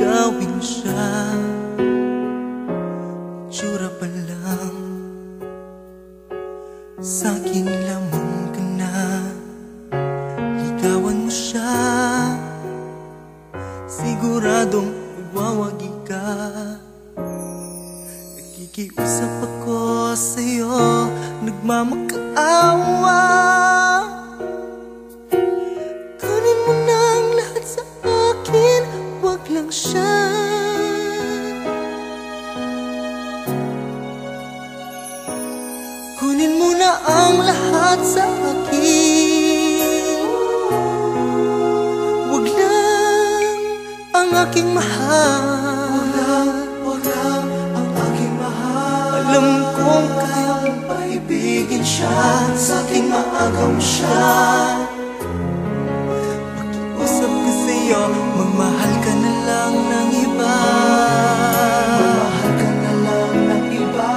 Gawin siya, tsura pa lang, sa'kin lamang ka na. Ligawan mo siya, siguradong iwawagi ka. Nakikiusap ako sa'yo, nagmamakaawa. Kunin mo na ang lahat sa akin, wag lang siya. Kunin mo na ang lahat sa akin, wag lang ang aking mahal. Wag lang ang aking mahal. Alam kong kaya mong paibigin siya, sa'king maagaw mo siya. Pakiusap ko sa'yo, magmahal ka na lang ng iba. Magmahal ka na lang ng iba.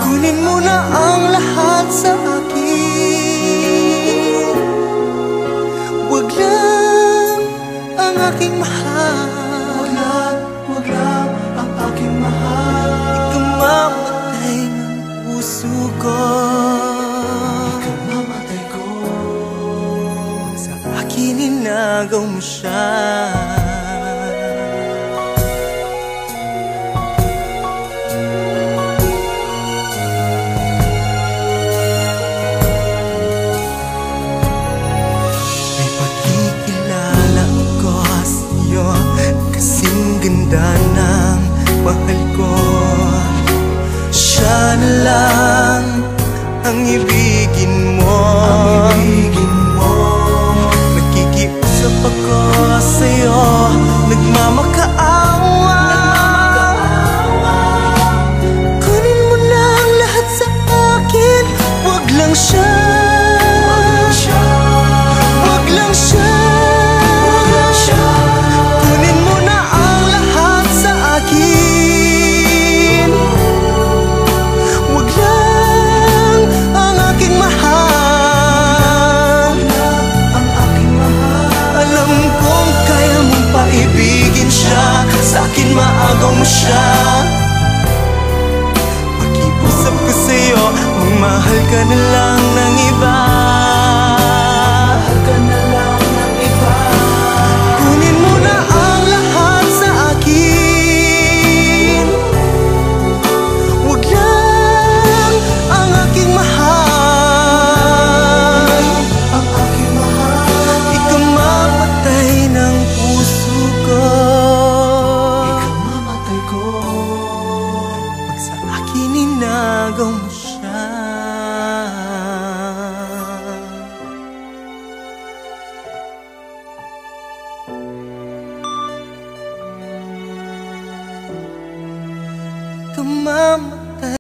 Kunin mo na ang lahat sa akin, wag lang ang aking mahal. Wag lang ang aking mahal. Ikamamatay ng puso ko, ikamamatay ko. Sa akin inagaw mo siya. Ganda ng mahal ko, siya na lang ang ibigin mo. Nakikiusap ako sa'yo, nagmamakaawa. Kunin mo na ang lahat sa akin, wag lang siya. Wag lang siya. Sa'kin maagaw mo siya. Pakiusap ko sa'yo, magmahal ka na lang ng iba. Mahal ka na lang ng iba. Kunin mo na ang lahat sa akin, wag lang ang aking mahal. Ang aking mahal. Ikamamatay ng puso ko, inagaw mo siya. Ikaw